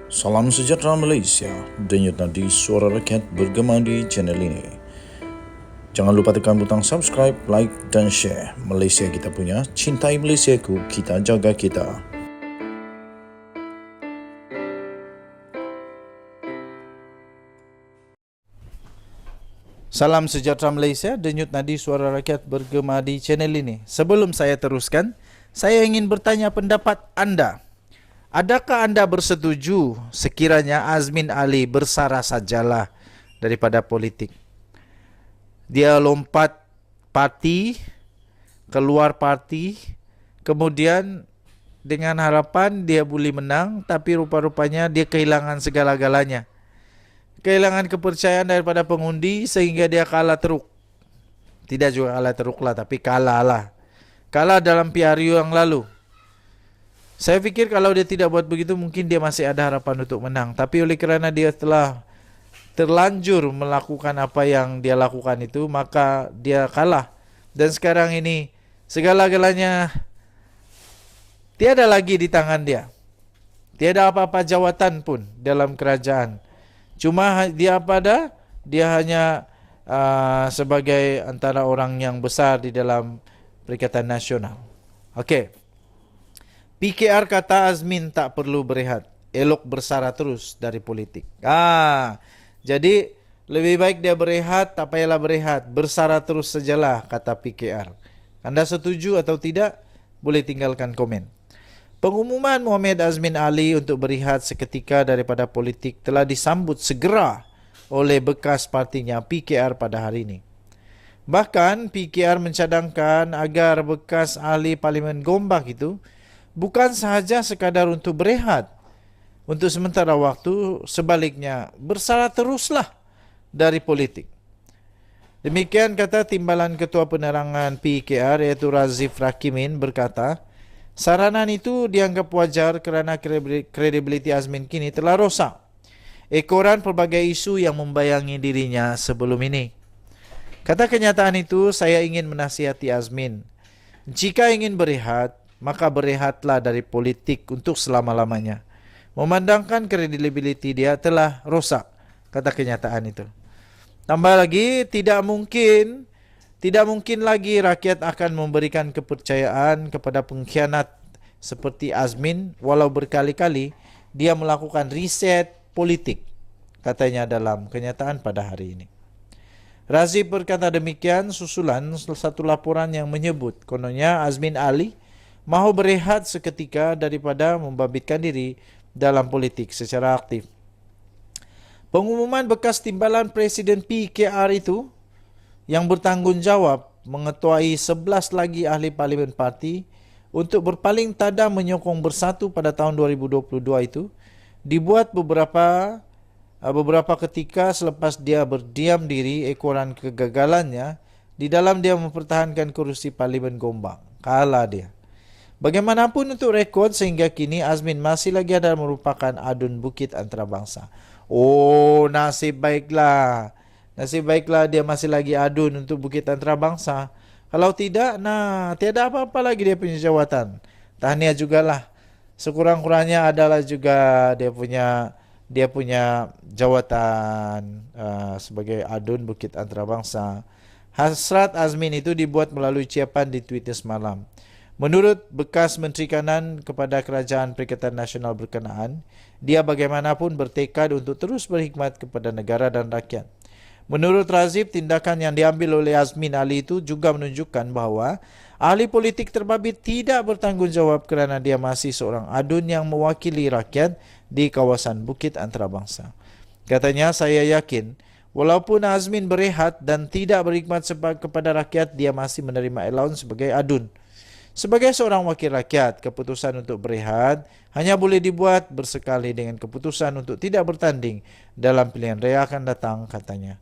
Salam sejahtera Malaysia, denyut nadi suara rakyat bergema di channel ini. Jangan lupa tekan butang subscribe, like dan share. Malaysia kita punya, cintai Malaysiaku, kita jaga kita. Salam sejahtera Malaysia, denyut nadi suara rakyat bergema di channel ini. Sebelum saya teruskan, saya ingin bertanya pendapat anda. Adakah anda bersetuju sekiranya Azmin Ali bersara sajalah daripada politik? Dia lompat parti, keluar parti, kemudian dengan harapan dia boleh menang, tapi rupa-rupanya dia kehilangan segala-galanya. Kehilangan kepercayaan daripada pengundi sehingga dia kalah teruk. Tidak juga kalah teruk lah, tapi kalah lah. Kalah dalam PRU yang lalu. Saya fikir kalau dia tidak buat begitu mungkin dia masih ada harapan untuk menang. Tapi oleh kerana dia telah terlanjur melakukan apa yang dia lakukan itu, maka dia kalah. Dan sekarang ini segala-galanya tiada lagi di tangan dia. Tiada apa-apa jawatan pun dalam kerajaan. Cuma dia apa ada? Dia hanya sebagai antara orang yang besar di dalam Perikatan Nasional. Okey. PKR kata Azmin tak perlu berehat. Elok bersara terus dari politik. Jadi lebih baik dia berehat, tak payahlah berehat. Bersara terus sajalah, kata PKR. Anda setuju atau tidak? Boleh tinggalkan komen. Pengumuman Muhammad Azmin Ali untuk berehat seketika daripada politik telah disambut segera oleh bekas partinya PKR pada hari ini. Bahkan PKR mencadangkan agar bekas ahli Parlimen Gombak itu bukan sahaja sekadar untuk berehat untuk sementara waktu, sebaliknya bersara teruslah dari politik. Demikian kata Timbalan Ketua Penerangan PKR iaitu Razif Rakimin berkata, saranan itu dianggap wajar kerana kredibiliti Azmin kini telah rosak. Ekoran pelbagai isu yang membayangi dirinya sebelum ini. Kata kenyataan itu, saya ingin menasihati Azmin. Jika ingin berehat, maka berehatlah dari politik untuk selama-lamanya. Memandangkan kredibiliti dia telah rosak, kata kenyataan itu. Tambah lagi, tidak mungkin lagi rakyat akan memberikan kepercayaan kepada pengkhianat seperti Azmin walau berkali-kali dia melakukan riset politik, katanya dalam kenyataan pada hari ini. Razif berkata demikian susulan satu laporan yang menyebut kononnya Azmin Ali mahu berehat seketika daripada membabitkan diri dalam politik secara aktif. Pengumuman bekas timbalan Presiden PKR itu yang bertanggungjawab mengetuai 11 lagi ahli parlimen parti untuk berpaling tada menyokong bersatu pada tahun 2022 itu dibuat beberapa ketika selepas dia berdiam diri ekoran kegagalannya di dalam dia mempertahankan kerusi Parlimen Gombak. Kalah dia. Bagaimanapun untuk rekod sehingga kini Azmin masih lagi ada merupakan adun bukit antarabangsa. Oh, nasib baiklah. Nasib baiklah dia masih lagi adun untuk bukit antarabangsa. Kalau tidak, tiada apa-apa lagi dia punya jawatan. Tahniah jugalah. Sekurang-kurangnya adalah juga dia punya jawatan sebagai adun bukit antarabangsa. Hasrat Azmin itu dibuat melalui ucapan di Twitter semalam. Menurut bekas Menteri Kanan kepada Kerajaan Perikatan Nasional berkenaan, dia bagaimanapun bertekad untuk terus berkhidmat kepada negara dan rakyat. Menurut Razif, tindakan yang diambil oleh Azmin Ali itu juga menunjukkan bahawa ahli politik terbabit tidak bertanggungjawab kerana dia masih seorang adun yang mewakili rakyat di kawasan Bukit Antarabangsa. Katanya, saya yakin walaupun Azmin berehat dan tidak berkhidmat kepada rakyat, dia masih menerima allowance sebagai adun. Sebagai seorang wakil rakyat, keputusan untuk berehat hanya boleh dibuat bersekali dengan keputusan untuk tidak bertanding dalam pilihan raya akan datang, katanya.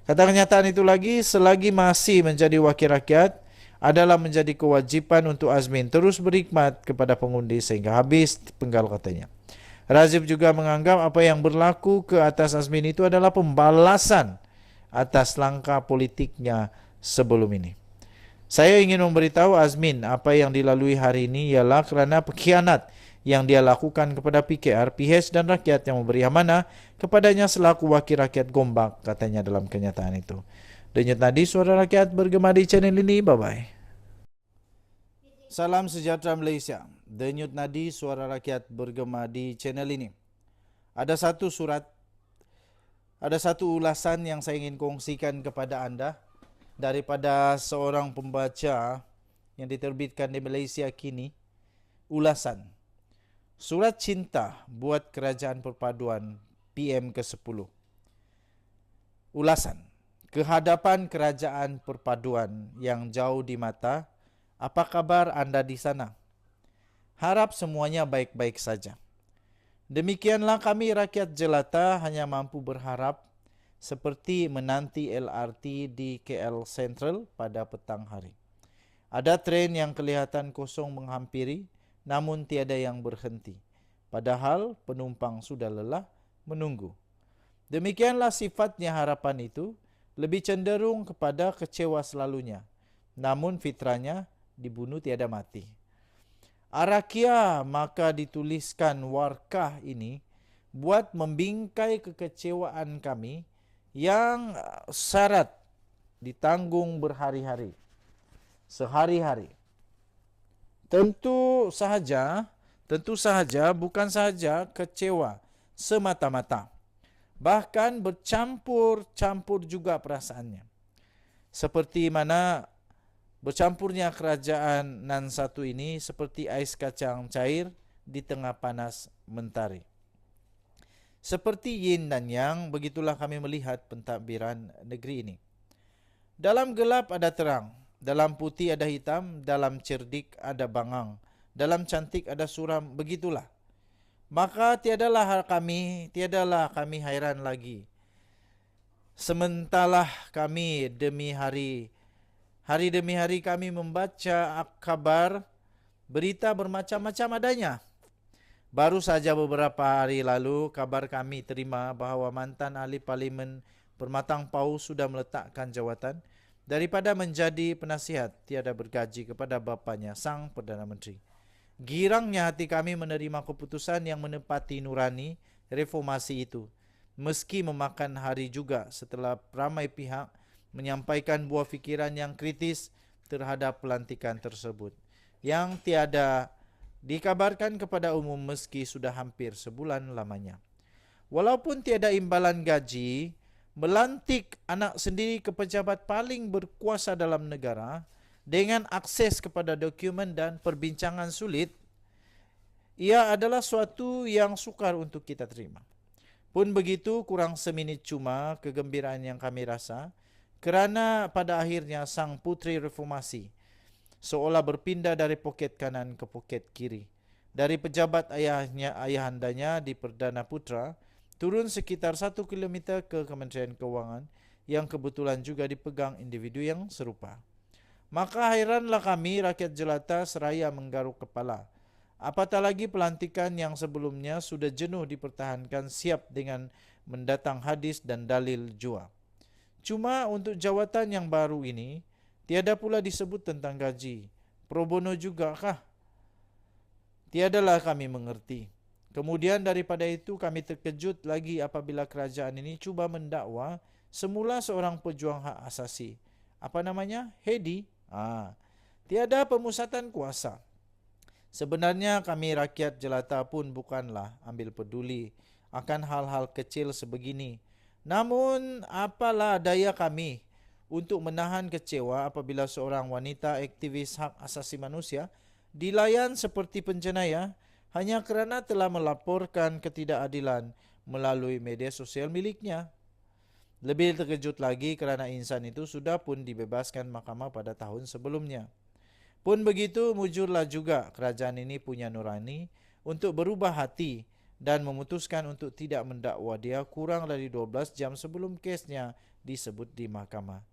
Kata kenyataan itu lagi, selagi masih menjadi wakil rakyat, adalah menjadi kewajipan untuk Azmin terus berkhidmat kepada pengundi sehingga habis penggal, katanya. Razif juga menganggap apa yang berlaku ke atas Azmin itu adalah pembalasan atas langkah politiknya sebelum ini. Saya ingin memberitahu Azmin apa yang dilalui hari ini ialah kerana pengkhianat yang dia lakukan kepada PKR, PH dan rakyat yang memberi amanah kepadanya selaku wakil rakyat Gombak, katanya dalam kenyataan itu. Denyut nadi suara rakyat bergema di channel ini. Bye-bye. Salam sejahtera Malaysia. Denyut nadi suara rakyat bergema di channel ini. Ada satu ulasan yang saya ingin kongsikan kepada anda daripada seorang pembaca yang diterbitkan di Malaysia kini. Ulasan Surat Cinta buat Kerajaan Perpaduan PM ke-10. Ulasan Kehadapan Kerajaan Perpaduan yang jauh di mata, apa kabar anda di sana? Harap semuanya baik-baik saja. Demikianlah kami rakyat jelata hanya mampu berharap seperti menanti LRT di KL Central pada petang hari. Ada tren yang kelihatan kosong menghampiri, namun tiada yang berhenti. Padahal penumpang sudah lelah menunggu. Demikianlah sifatnya harapan itu, lebih cenderung kepada kecewa selalunya. Namun fitrahnya dibunuh tiada mati. Arakia maka dituliskan warkah ini buat membingkai kekecewaan kami yang syarat ditanggung berhari-hari, sehari-hari. Tentu sahaja bukan sahaja kecewa semata-mata, bahkan bercampur-campur juga perasaannya. Seperti mana bercampurnya kerajaan nan satu ini seperti ais kacang cair di tengah panas mentari. Seperti yin dan yang, begitulah kami melihat pentadbiran negeri ini. Dalam gelap ada terang, dalam putih ada hitam, dalam cerdik ada bangang, dalam cantik ada suram, begitulah. Maka tiadalah kami hairan lagi. Sementara kami hari demi hari kami membaca kabar, berita bermacam-macam adanya. Baru saja beberapa hari lalu kabar kami terima bahawa mantan ahli parlimen Permatang Pau sudah meletakkan jawatan daripada menjadi penasihat tiada bergaji kepada bapanya Sang Perdana Menteri. Girangnya hati kami menerima keputusan yang menepati nurani reformasi itu, meski memakan hari juga setelah ramai pihak menyampaikan buah fikiran yang kritis terhadap pelantikan tersebut, yang tiada dikabarkan kepada umum meski sudah hampir sebulan lamanya. Walaupun tiada imbalan gaji, melantik anak sendiri ke pejabat paling berkuasa dalam negara dengan akses kepada dokumen dan perbincangan sulit, ia adalah suatu yang sukar untuk kita terima. Pun begitu, kurang seminit cuma kegembiraan yang kami rasa kerana pada akhirnya sang putri reformasi seolah berpindah dari poket kanan ke poket kiri. Dari pejabat ayahandanya di Perdana Putra, turun sekitar 1 kilometer ke Kementerian Keuangan yang kebetulan juga dipegang individu yang serupa. Maka hairanlah kami rakyat jelata seraya menggaruk kepala. Apatah lagi pelantikan yang sebelumnya sudah jenuh dipertahankan siap dengan mendatang hadis dan dalil jua. Cuma untuk jawatan yang baru ini, tiada pula disebut tentang gaji. Pro bono juga kah? Tiadalah kami mengerti. Kemudian daripada itu kami terkejut lagi apabila kerajaan ini cuba mendakwa semula seorang pejuang hak asasi. Apa namanya? Hedi. Tiada pemusatan kuasa. Sebenarnya kami rakyat jelata pun bukanlah ambil peduli akan hal-hal kecil sebegini. Namun apalah daya kami untuk menahan kecewa apabila seorang wanita aktivis hak asasi manusia dilayan seperti penjenayah hanya kerana telah melaporkan ketidakadilan melalui media sosial miliknya. Lebih terkejut lagi kerana insan itu sudah pun dibebaskan mahkamah pada tahun sebelumnya. Pun begitu, mujurlah juga kerajaan ini punya nurani untuk berubah hati dan memutuskan untuk tidak mendakwa dia kurang dari 12 jam sebelum kesnya disebut di mahkamah.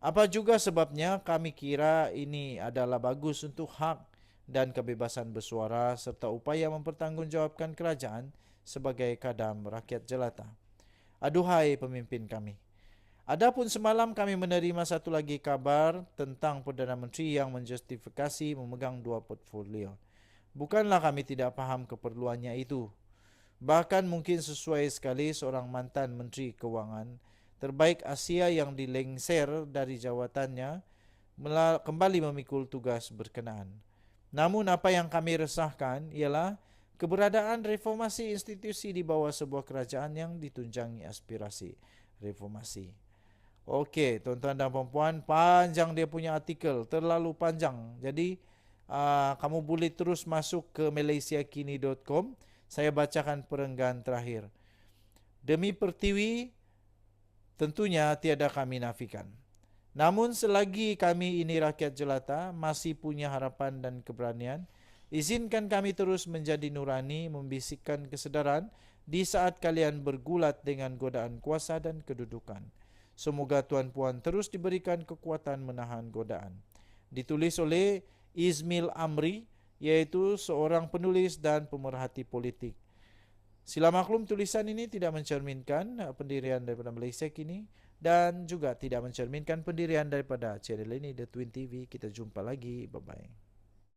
Apa juga sebabnya kami kira ini adalah bagus untuk hak dan kebebasan bersuara serta upaya mempertanggungjawabkan kerajaan sebagai kadam rakyat jelata. Aduhai pemimpin kami. Adapun semalam kami menerima satu lagi kabar tentang Perdana Menteri yang menjustifikasi memegang 2 portfolio. Bukanlah kami tidak paham keperluannya itu. Bahkan mungkin sesuai sekali seorang mantan Menteri Keuangan terbaik Asia yang dilengser dari jawatannya kembali memikul tugas berkenaan. Namun apa yang kami resahkan ialah keberadaan reformasi institusi di bawah sebuah kerajaan yang ditunjangi aspirasi reformasi. Okey, tuan-tuan dan puan-puan, panjang dia punya artikel, terlalu panjang. Jadi, kamu boleh terus masuk ke malaysiakini.com. Saya bacakan perenggan terakhir. Demi Pertiwi, tentunya tiada kami nafikan. Namun selagi kami ini rakyat jelata masih punya harapan dan keberanian, izinkan kami terus menjadi nurani, membisikkan kesedaran di saat kalian bergulat dengan godaan kuasa dan kedudukan. Semoga tuan-puan terus diberikan kekuatan menahan godaan. Ditulis oleh Ismail Amri, iaitu seorang penulis dan pemerhati politik. Sila maklum tulisan ini tidak mencerminkan pendirian daripada Malaysia Kini dan juga tidak mencerminkan pendirian daripada channel ini The Twin TV. Kita jumpa lagi. Bye-bye.